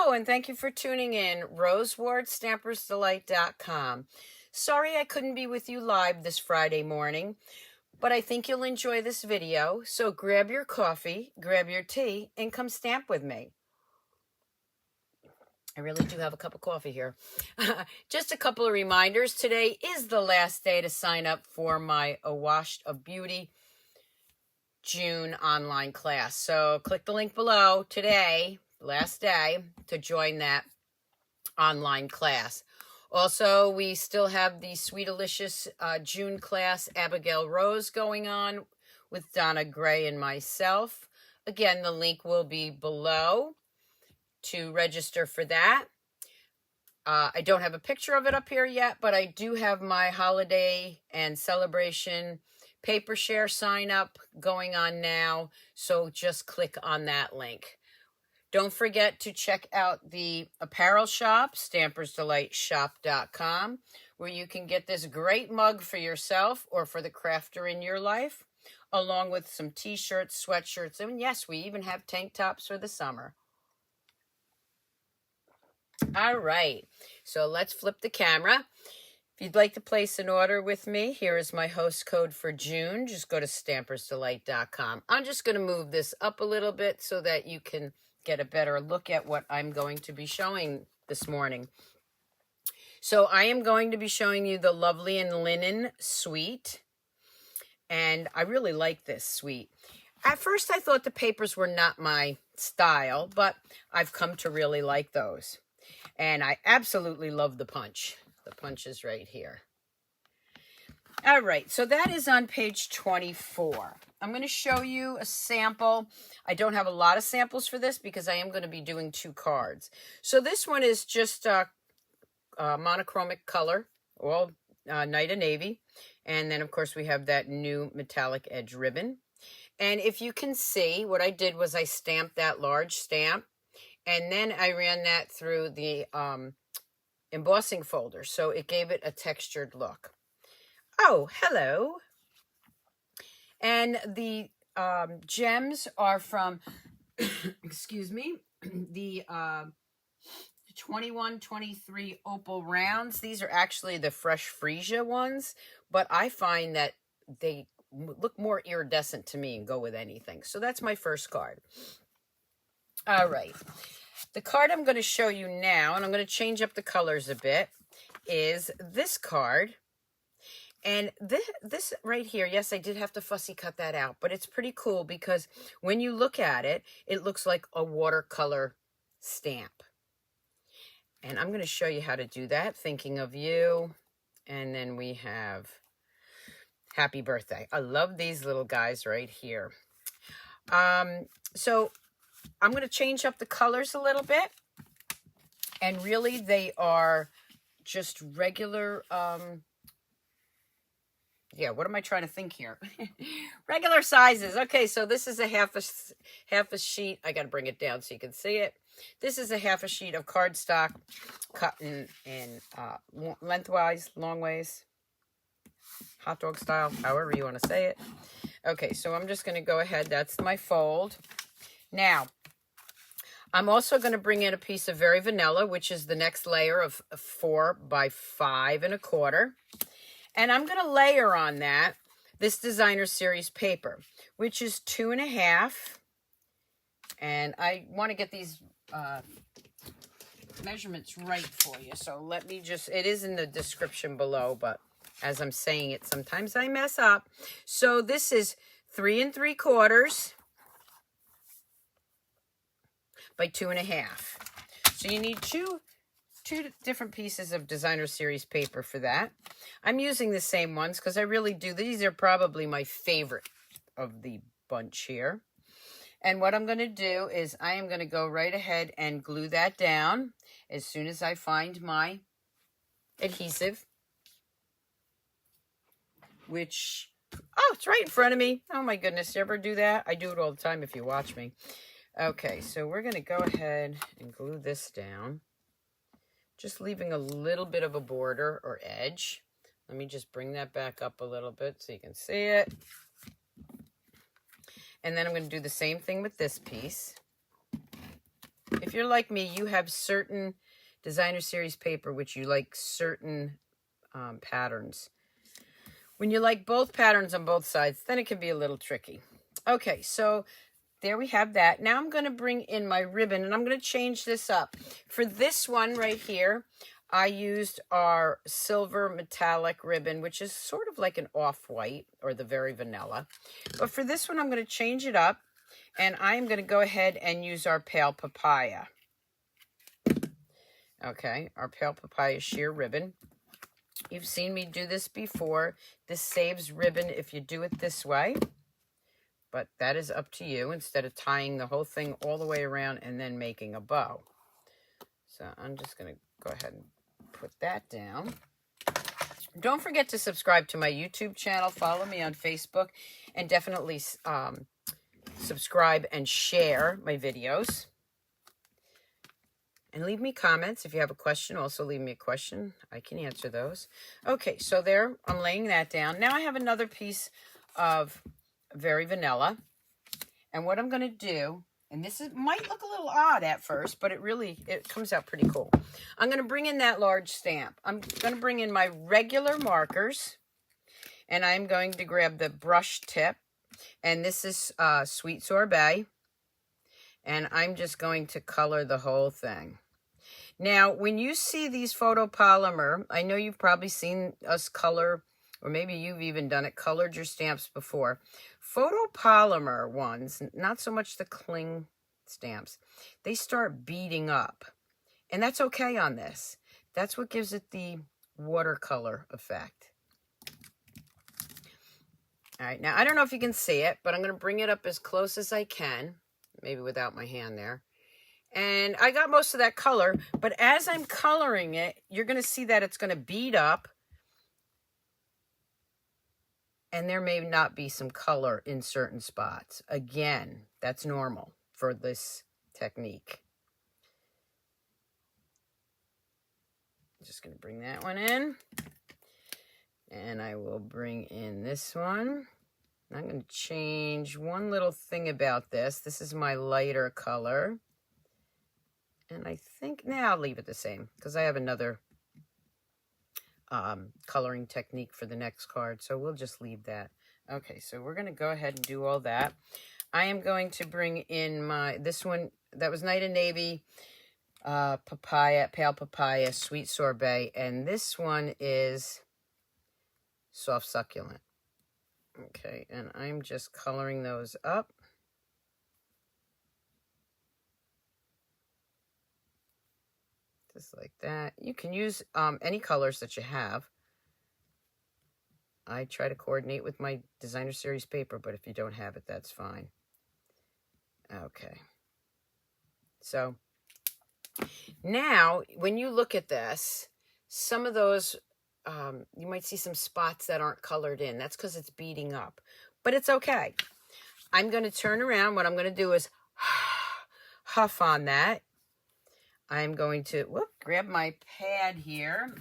Hello, and thank you for tuning in. Rose Ward, Stampersdelight.com. Sorry I couldn't be with you live this Friday morning, but I think you'll enjoy this video. So grab your coffee, grab your tea, and come stamp with me. I really do have a cup of coffee here. Just a couple of reminders. Today is the last day to sign up for my Awash In Beauty June online class. So click the link below today, last day, to join that online class. Also, we still have the Sweetalicious June class, Abigail Rose, going on with Donna Gray and myself. Again, the link will be below to register for that. I don't have a picture of it up here yet, but I do have my holiday and celebration paper share sign up going on now. So just click on that link. Don't forget to check out the apparel shop, Stampersdelightshop.com, where you can get this great mug for yourself or for the crafter in your life, along with some t-shirts, sweatshirts, and yes, we even have tank tops for the summer. All right, so let's flip the camera. If you'd like to place an order with me, here is my host code for June. Just go to Stampersdelight.com. I'm just going to move this up a little bit so that you can get a better look at what I'm going to be showing this morning. So I am going to be showing you the Lovely and Linen suite. And I really like this suite. At first I thought the papers were not my style, but I've come to really like those. And I absolutely love the punch. The punch is right here. All right, so that is on page 24. I'm going to show you a sample. I don't have a lot of samples for this because I am going to be doing 2 cards. So this one is just monochromic color, all night of navy. And then, of course, we have that new metallic edge ribbon. And if you can see, what I did was I stamped that large stamp. And then I ran that through the embossing folder, so it gave it a textured look. Oh, hello. And the gems are from, excuse me, the 21-23 opal rounds. These are actually the fresh freesia ones, but I find that they look more iridescent to me and go with anything. So that's my first card. All right. The card I'm going to show you now, and I'm going to change up the colors a bit, is this card. And this right here, yes, I did have to fussy cut that out, but it's pretty cool because when you look at it, it looks like a watercolor stamp. And I'm going to show you how to do that, thinking of you. And then we have happy birthday. I love these little guys right here. So I'm going to change up the colors a little bit. And really, they are just regular, yeah, what am I trying to think here? Regular sizes. Okay, so this is a half a sheet. I got to bring it down so you can see it. This is a half a sheet of cardstock cut in lengthwise, long ways, hot dog style, however you want to say it. Okay, so I'm just going to go ahead. That's my fold. Now, I'm also going to bring in a piece of Very Vanilla, which is the next layer of 4 by 5 1/4. And I'm going to layer on that this designer series paper, which is 2.5. And I want to get these measurements right for you. So let me just, it is in the description below, but as I'm saying it, sometimes I mess up. So this is 3 3/4 by 2.5. So you need two different pieces of designer series paper for that. I'm using the same ones because I really do. These are probably my favorite of the bunch here. And what I'm going to do is I am going to go right ahead and glue that down as soon as I find my adhesive, which, oh, it's right in front of me. Oh my goodness, you ever do that? I do it all the time if you watch me. Okay, so we're going to go ahead and glue this down, just leaving a little bit of a border or edge. Let me just bring that back up a little bit so you can see it. And then I'm going to do the same thing with this piece. If you're like me, you have certain designer series paper which you like certain patterns. When you like both patterns on both sides, then it can be a little tricky. Okay, so there we have that. Now I'm going to bring in my ribbon, and I'm going to change this up. For this one right here, I used our silver metallic ribbon, which is sort of like an off-white or the very vanilla. But for this one, I'm going to change it up, and I'm going to go ahead and use our pale papaya. Okay, our pale papaya sheer ribbon. You've seen me do this before. This saves ribbon if you do it this way. But that is up to you, instead of tying the whole thing all the way around and then making a bow. So I'm just going to go ahead and put that down. Don't forget to subscribe to my YouTube channel. Follow me on Facebook. And definitely subscribe and share my videos. And leave me comments. If you have a question, also leave me a question. I can answer those. Okay, so there, I'm laying that down. Now I have another piece of very vanilla. And what I'm going to do, and this might look a little odd at first, but it comes out pretty cool. I'm going to bring in that large stamp. I'm going to bring in my regular markers. And I'm going to grab the brush tip. And this is Sweet Sorbet. And I'm just going to color the whole thing. Now, when you see these photopolymer, I know you've probably seen us color, or maybe you've even done it, colored your stamps before. Photopolymer ones, not so much the cling stamps, they start beading up. And that's okay on this. That's what gives it the watercolor effect. All right, now I don't know if you can see it, but I'm going to bring it up as close as I can, maybe without my hand there. And I got most of that color, but as I'm coloring it, you're going to see that it's going to bead up. And there may not be some color in certain spots. Again, that's normal for this technique. I'm just going to bring that one in. And I will bring in this one. I'm going to change one little thing about this. This is my lighter color. And I think now I'll leave it the same because I have another coloring technique for the next card. So we'll just leave that. Okay, so we're going to go ahead and do all that. I am going to bring in this one, that was Night and Navy, papaya, pale papaya, sweet sorbet. And this one is soft succulent. Okay, and I'm just coloring those up. Just like that. You can use any colors that you have. I try to coordinate with my designer series paper, but if you don't have it, that's fine. Okay. So now, when you look at this, some of those, you might see some spots that aren't colored in. That's because it's beading up. But it's okay. I'm going to turn around. What I'm going to do is huff on that. I'm going to grab my pad here.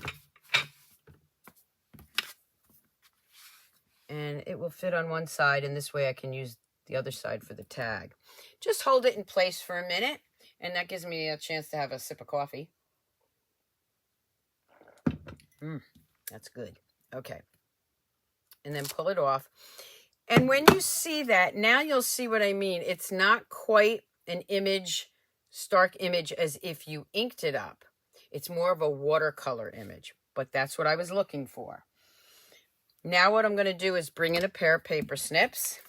And it will fit on one side, and this way I can use the other side for the tag. Just hold it in place for a minute, and that gives me a chance to have a sip of coffee. That's good. Okay. And then pull it off. And when you see that, now you'll see what I mean. It's not quite an image, stark image as if you inked it up. It's more of a watercolor image, but that's what I was looking for. Now what I'm going to do is bring in a pair of paper snips,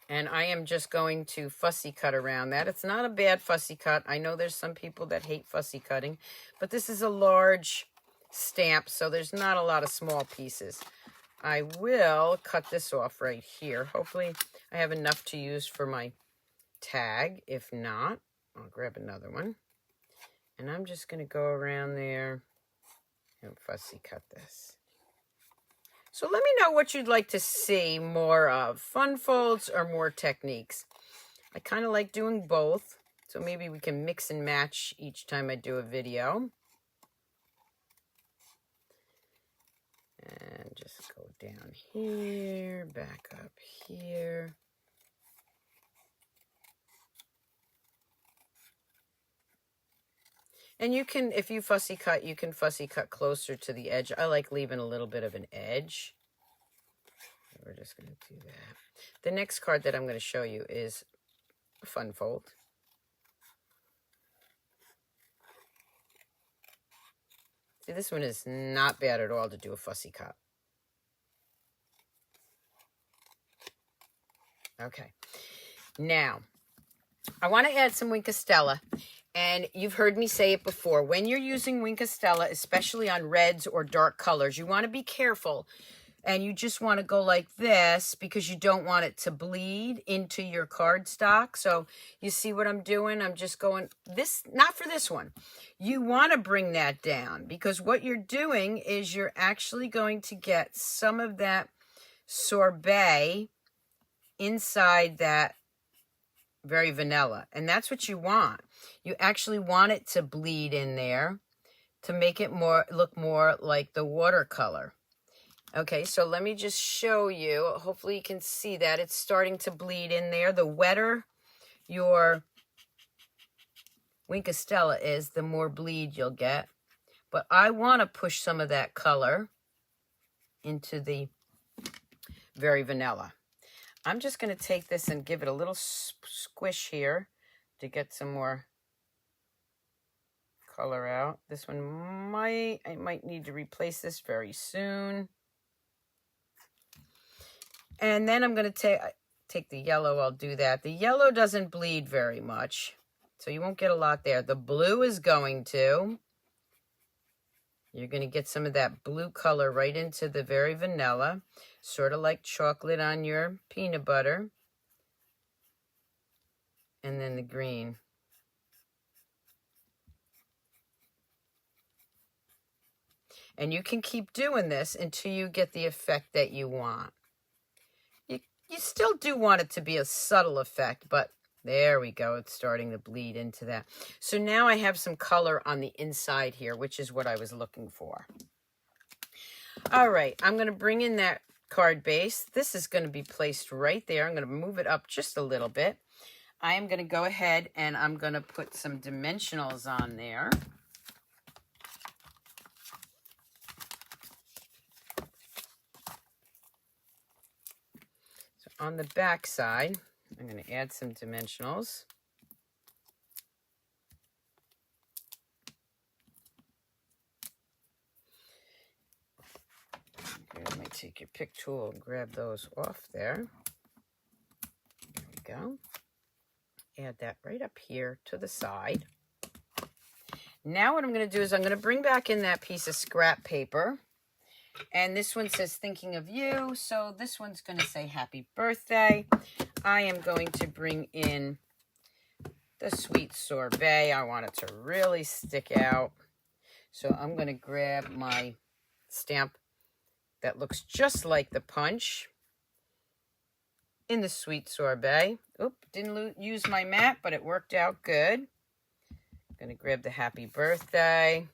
and I am just going to fussy cut around that. It's not a bad fussy cut. I know there's some people that hate fussy cutting, but this is a large stamp, so there's not a lot of small pieces. I will cut this off right here. Hopefully I have enough to use for my tag. If not, I'll grab another one. And I'm just going to go around there and fussy cut this. So let me know what you'd like to see more of, fun folds or more techniques. I kind of like doing both, so maybe we can mix and match each time I do a video. And just go down here, back up here. And you can, if you fussy cut, you can fussy cut closer to the edge. I like leaving a little bit of an edge. We're just going to do that. The next card that I'm going to show you is a fun fold. See, this one is not bad at all to do a fussy cut. Okay. Now, I want to add some Wink of Stella. And you've heard me say it before. When you're using Wink of Stella, especially on reds or dark colors, you want to be careful. And you just want to go like this because you don't want it to bleed into your cardstock. So you see what I'm doing? I'm just going this, not for this one. You want to bring that down because what you're doing is you're actually going to get some of that sorbet inside that very vanilla. And that's what you want. You actually want it to bleed in there to make it look more like the watercolor. Okay, so let me just show you. Hopefully you can see that. It's starting to bleed in there. The wetter your Wink of Stella is, the more bleed you'll get. But I want to push some of that color into the very vanilla. I'm just going to take this and give it a little squish here to get some more color out. This one I might need to replace this very soon. And then I'm going to take the yellow. I'll do that. The yellow doesn't bleed very much, so you won't get a lot there. The blue is going to. You're going to get some of that blue color right into the very vanilla, sort of like chocolate on your peanut butter. And then the green. And you can keep doing this until you get the effect that you want. You still do want it to be a subtle effect, but there we go. It's starting to bleed into that. So now I have some color on the inside here, which is what I was looking for. All right, I'm going to bring in that card base. This is going to be placed right there. I'm going to move it up just a little bit. I am going to go ahead and I'm going to put some dimensionals on there. On the back side, I'm going to add some dimensionals. Okay, let me take your pick tool and grab those off there. There we go. Add that right up here to the side. Now what I'm going to do is I'm going to bring back in that piece of scrap paper. And this one says thinking of you. So this one's going to say happy birthday. I am going to bring in the sweet sorbet. I want it to really stick out. So I'm going to grab my stamp that looks just like the punch in the sweet sorbet. Oop, didn't use my mat, but it worked out good. I'm going to grab the happy birthday.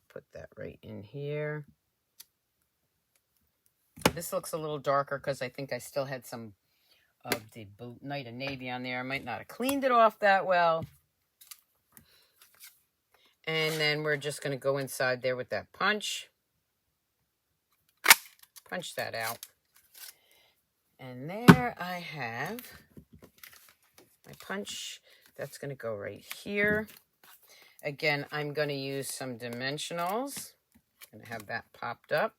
Put that right in here. This looks a little darker because I think I still had some of the Night of Navy on there. I might not have cleaned it off that well. And then we're just going to go inside there with that punch. Punch that out. And there I have my punch. That's going to go right here. Again, I'm going to use some dimensionals. I'm going to have that popped up.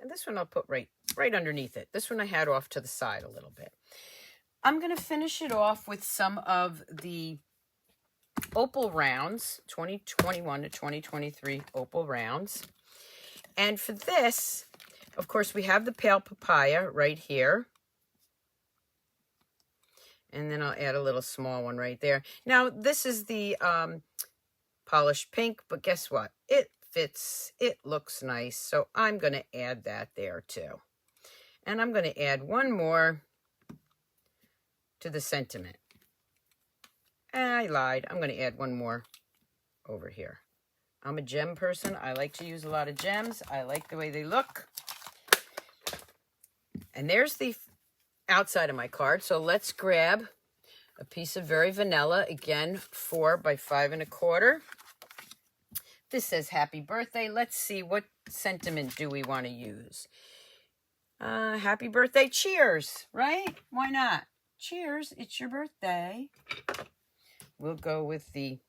And this one I'll put right underneath it. This one I had off to the side a little bit. I'm going to finish it off with some of the opal rounds, 2021 to 2023 opal rounds. And for this, of course, we have the pale papaya right here. And then I'll add a little small one right there. Now, this is the polished pink, but guess what? It fits. It looks nice. So I'm going to add that there too. And I'm going to add one more to the sentiment. And I lied. I'm going to add one more over here. I'm a gem person. I like to use a lot of gems. I like the way they look. And there's the outside of my card. So let's grab a piece of Very Vanilla, again, 4 by 5 1/4. This says happy birthday. Let's see, what sentiment do we want to use? Happy birthday, cheers, right? Why not? Cheers, it's your birthday. We'll go with the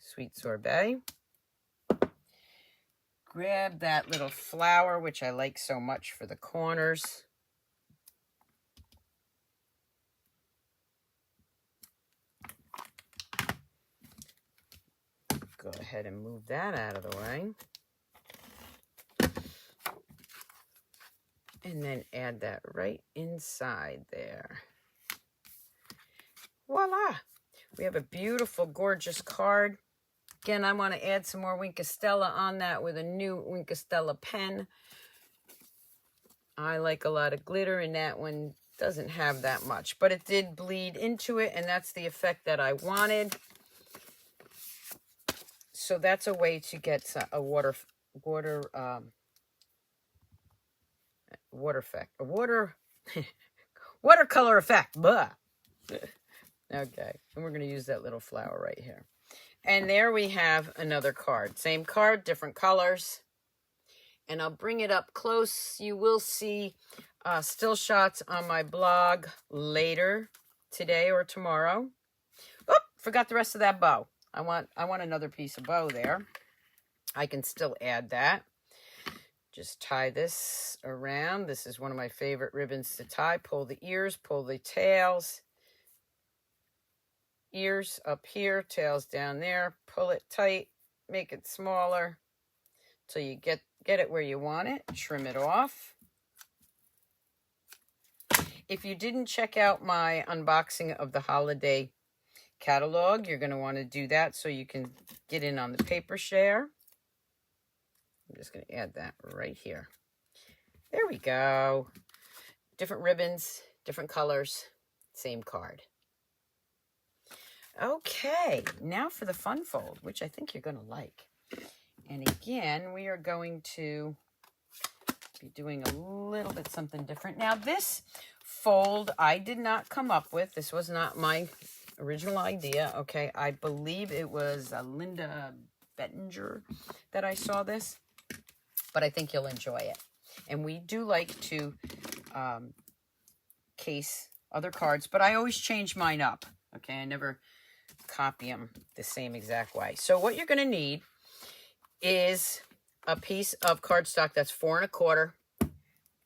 sweet sorbet. Grab that little flower, which I like so much for the corners. Go ahead and move that out of the way. And then add that right inside there. Voila! We have a beautiful, gorgeous card. Again, I want to add some more Wink of Stella on that with a new Wink of Stella pen. I like a lot of glitter, and that one doesn't have that much, but it did bleed into it, and that's the effect that I wanted. So that's a way to get a watercolor effect. Blah. Okay, and we're going to use that little flower right here. And there we have another card. Same card, different colors. And I'll bring it up close. You will see still shots on my blog later today or tomorrow. Oh, forgot the rest of that bow. I want another piece of bow there. I can still add that. Just tie this around. This is one of my favorite ribbons to tie. Pull the ears, pull the tails. Ears up here, tails down there. Pull it tight, make it smaller till you get it where you want it. Trim it off. If you didn't check out my unboxing of the holiday catalog, you're going to want to do that so you can get in on the paper share. I'm just going to add that right here. There we go. Different ribbons, different colors, same card. Okay, now for the fun fold, which I think you're going to like. And again, we are going to be doing a little bit something different. Now, this fold I did not come up with. This was not my original idea, okay? I believe it was Linda Bettinger that I saw this, but I think you'll enjoy it. And we do like to case other cards, but I always change mine up, okay? I never copy them the same exact way. So what you're going to need is a piece of cardstock that's 4 1/4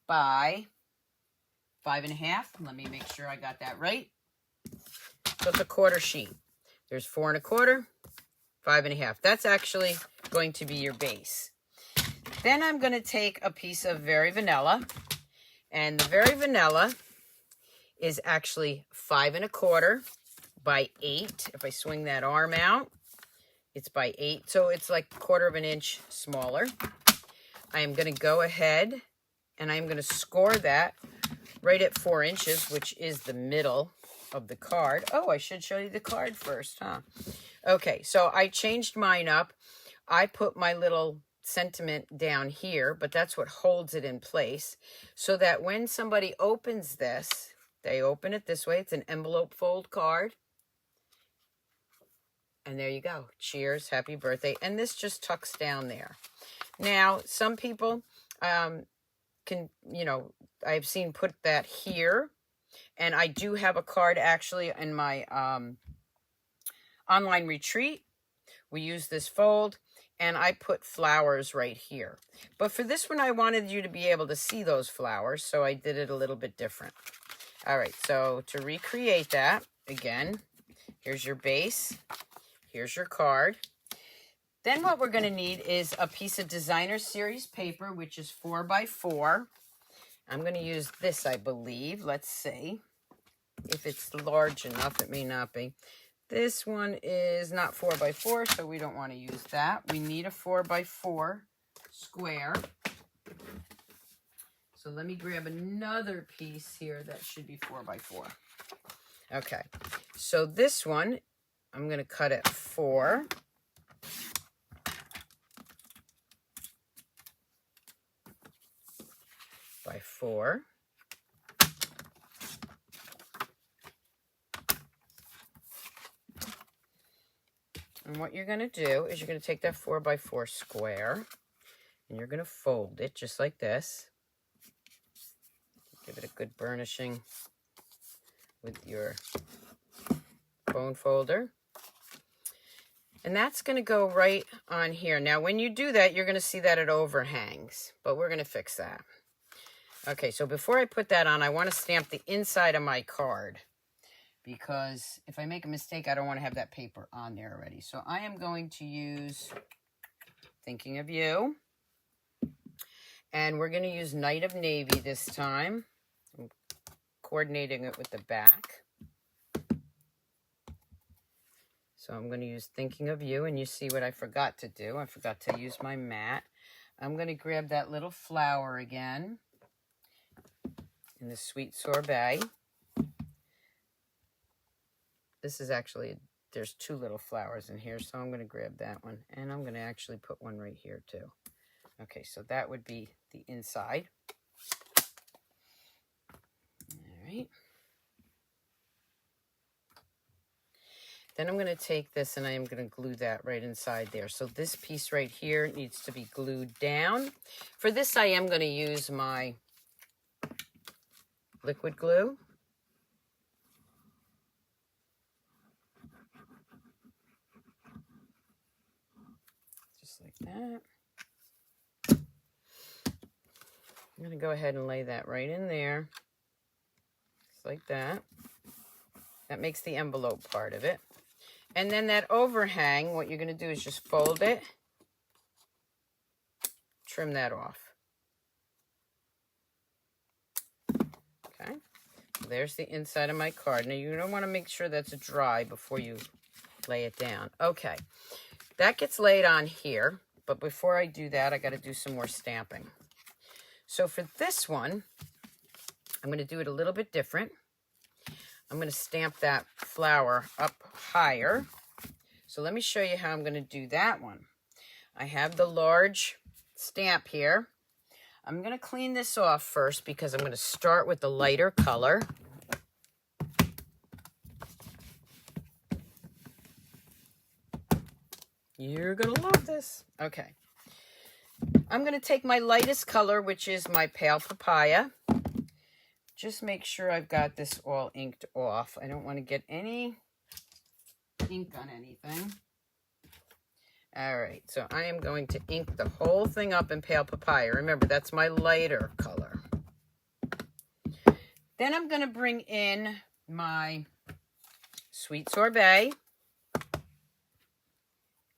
by 5 1/2. Let me make sure I got that right. So it's a quarter sheet. There's 4 1/4, 5 1/2. That's actually going to be your base. Then I'm going to take a piece of Very Vanilla, and the Very Vanilla is actually 5 1/4 by 8. If I swing that arm out, it's by 8, so it's like 1/4 of an inch smaller. I am going to go ahead and I'm going to score that right at 4 inches, which is the middle of the card. Oh, I should show you the card first, huh? Okay, so I changed mine up. I put my little sentiment down here, but that's what holds it in place, so that when somebody opens this, they open it this way. It's an envelope fold card. And there you go. Cheers, happy birthday. And this just tucks down there. Now, some people can, I've seen put that here. And I do have a card actually in my online retreat. We use this fold. And I put flowers right here. But for this one, I wanted you to be able to see those flowers. So I did it a little bit different. All right, so to recreate that, again, here's your base. Here's your card. Then what we're going to need is a piece of Designer Series paper, which is 4 by 4. I'm going to use this, I believe. Let's see if it's large enough. It may not be. This one is not 4 by 4, so we don't want to use that. We need a 4 by 4 square. So let me grab another piece here that should be 4 by 4. Okay, so this one, I'm going to cut it 4. by 4. And what you're going to do is you're going to take that 4 by 4 square and you're going to fold it just like this. Give it a good burnishing with your bone folder. And that's going to go right on here. Now, when you do that, you're going to see that it overhangs, but we're going to fix that. Okay, so before I put that on, I want to stamp the inside of my card because if I make a mistake, I don't want to have that paper on there already. So I am going to use Thinking of You. And we're going to use Night of Navy this time. I'm coordinating it with the back. So I'm going to use Thinking of You, and you see what I forgot to do. I forgot to use my mat. I'm going to grab that little flower again in the Sweet Sorbet. This is actually, there's 2 little flowers in here, so I'm going to grab that one. And I'm going to actually put one right here too. Okay, so that would be the inside. All right. Then I'm going to take this and I am going to glue that right inside there. So this piece right here needs to be glued down. For this, I am going to use my liquid glue. Just like that. I'm going to go ahead and lay that right in there. Just like that. That makes the envelope part of it. And then that overhang, what you're going to do is just fold it, trim that off. Okay, there's the inside of my card. Now you don't want to make sure that's dry before you lay it down. Okay, that gets laid on here, but before I do that, I got to do some more stamping. So for this one, I'm going to do it a little bit different. I'm going to stamp that flower up higher. So let me show you how I'm going to do that one. I have the large stamp here. I'm going to clean this off first because I'm going to start with the lighter color. You're going to love this. Okay. I'm going to take my lightest color, which is my pale papaya. Just make sure I've got this all inked off. I don't want to get any ink on anything. All right, so I am going to ink the whole thing up in pale papaya. Remember, that's my lighter color. Then I'm going to bring in my Sweet Sorbet.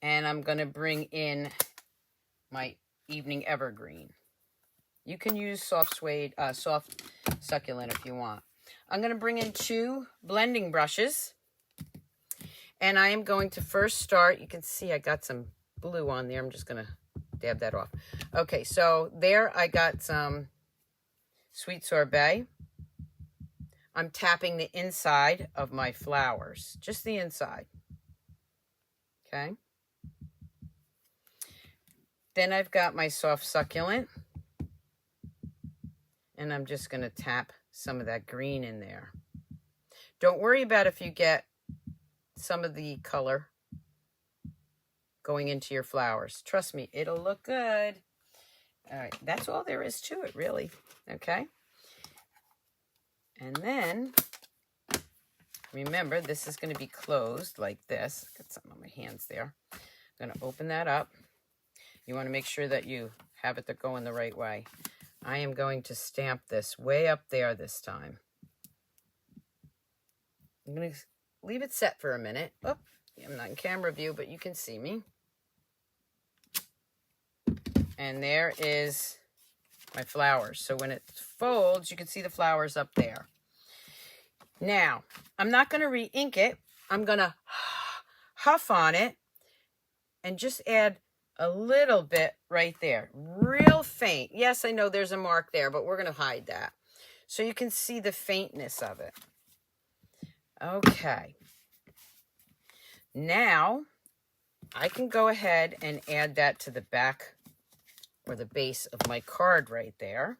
And I'm going to bring in my Evening Evergreen. You can use soft succulent if you want. I'm going to bring in 2 blending brushes. And I am going to first start, you can see I got some blue on there. I'm just going to dab that off. Okay, so there I got some Sweet Sorbet. I'm tapping the inside of my flowers, just the inside. Okay. Then I've got my soft succulent. And I'm just going to tap some of that green in there. Don't worry about if you get some of the color going into your flowers. Trust me, it'll look good. All right, that's all there is to it, really. Okay. And then, remember, this is going to be closed like this. Got something on my hands there. I'm going to open that up. You want to make sure that you have it going the right way. I am going to stamp this way up there this time. I'm going to leave it set for a minute. Oh, I'm not in camera view, but you can see me. And there is my flowers. So when it folds, you can see the flowers up there. Now, I'm not going to re-ink it. I'm going to huff on it and just add a little bit right there. Real faint. Yes, I know there's a mark there, but we're going to hide that. So you can see the faintness of it. Okay. Now, I can go ahead and add that to the back or the base of my card right there.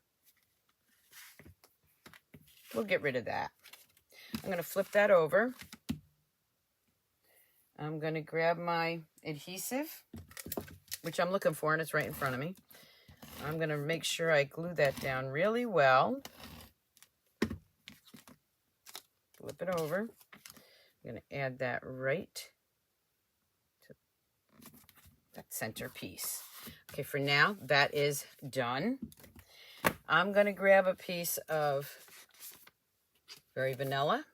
we'll get rid of that. I'm going to flip that over. I'm going to grab my adhesive, which I'm looking for, and it's right in front of me. I'm going to make sure I glue that down really well. Flip it over. I'm going to add that right to that center piece. Okay, for now, that is done. I'm going to grab a piece of Very Vanilla.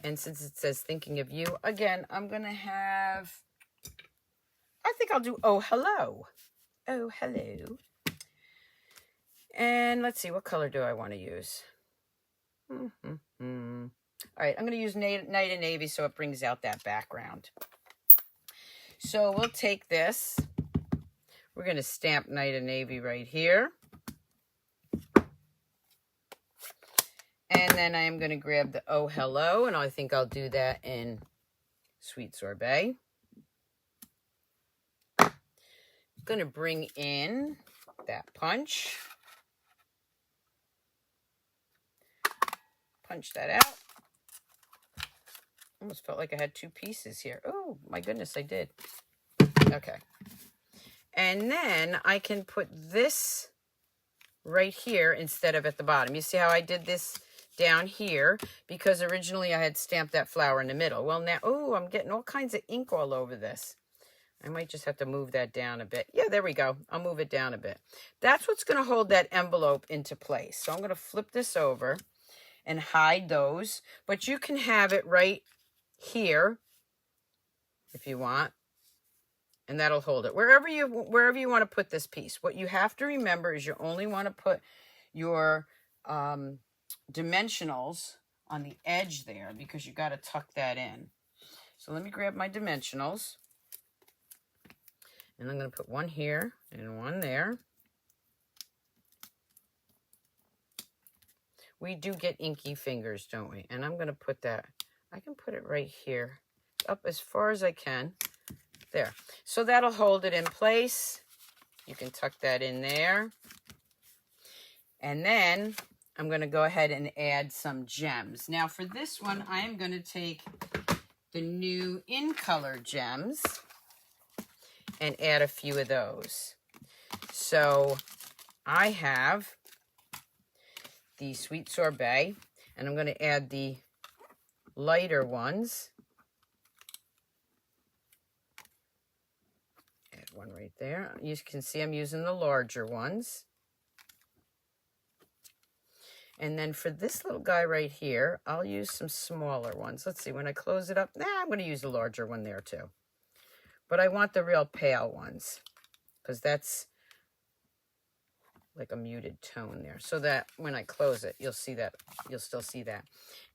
And since it says thinking of you, again, I'm going to have, I think I'll do Oh Hello. Oh Hello. And let's see, what color do I want to use? All right, I'm going to use Night and Navy so it brings out that background. So we'll take this. We're going to stamp Night and Navy right here. And then I am going to grab the Oh Hello, and I think I'll do that in Sweet Sorbet. I'm going to bring in that punch. Punch that out. Almost felt like I had two pieces here. Oh, my goodness, I did. Okay. And then I can put this right here instead of at the bottom. You see how I did this down here? Because originally I had stamped that flower in the middle. Well, now, oh, I'm getting all kinds of ink all over this. I might just have to move that down a bit. Yeah, there we go. I'll move it down a bit. That's what's going to hold that envelope into place. So I'm going to flip this over and hide those. But you can have it right here if you want. And that'll hold it. Wherever you want to put this piece. What you have to remember is you only want to put your dimensionals on the edge there because you got to tuck that in. So let me grab my dimensionals. And I'm going to put one here and one there. We do get inky fingers, don't we? And I'm going to put that, I can put it right here, up as far as I can. There. So that'll hold it in place. You can tuck that in there. And then I'm going to go ahead and add some gems. Now for this one, I am going to take the new In Color gems and add a few of those. So I have the Sweet Sorbet, and I'm going to add the lighter ones. Add one right there. You can see I'm using the larger ones. And then for this little guy right here, I'll use some smaller ones. Let's see, when I close it up, I'm going to use the larger one there too. But I want the real pale ones because that's like a muted tone there. So that when I close it, you'll see that, you'll still see that.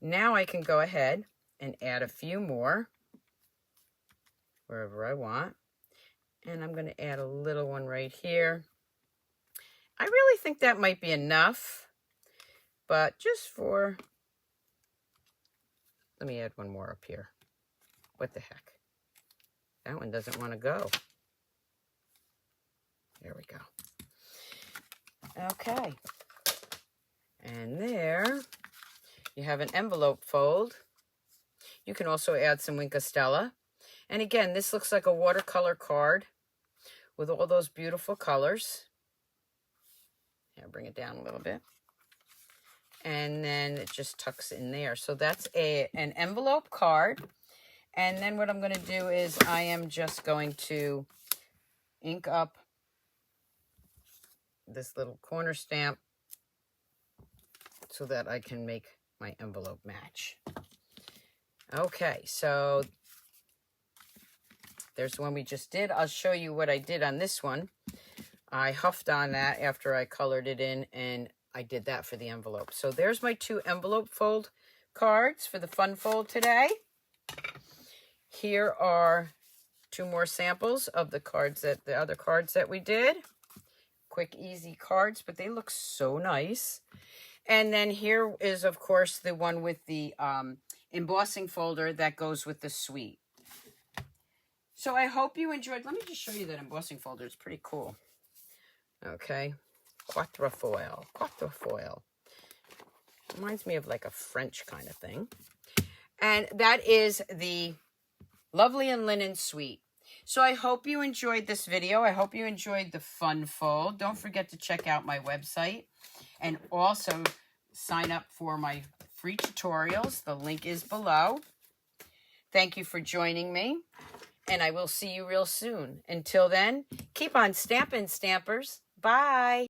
Now I can go ahead and add a few more wherever I want. And I'm going to add a little one right here. I really think that might be enough. But just for, let me add one more up here. What the heck? That one doesn't want to go. There we go. Okay. And there you have an envelope fold. You can also add some Wink of Stella. And again, this looks like a watercolor card with all those beautiful colors. Yeah, bring it down a little bit. And then it just tucks in there. So that's an envelope card. And then what I'm going to do is I am just going to ink up this little corner stamp so that I can make my envelope match. Okay, so there's the one we just did. I'll show you what I did on this one. I huffed on that after I colored it in, and I did that for the envelope. So there's my 2 envelope fold cards for the fun fold today. Here are 2 more samples of the cards the other cards that we did. Quick, easy cards, but they look so nice. And then here is, of course, the one with the embossing folder that goes with the suite. So I hope you enjoyed. Let me just show you that embossing folder. It's pretty cool. Okay. Quatrefoil. Reminds me of like a French kind of thing. And that is the Lovely and Linen Suite. So I hope you enjoyed this video. I hope you enjoyed the fun fold. Don't forget to check out my website and also sign up for my free tutorials. The link is below. Thank you for joining me, and I will see you real soon. Until then, keep on stamping, Stampers. Bye.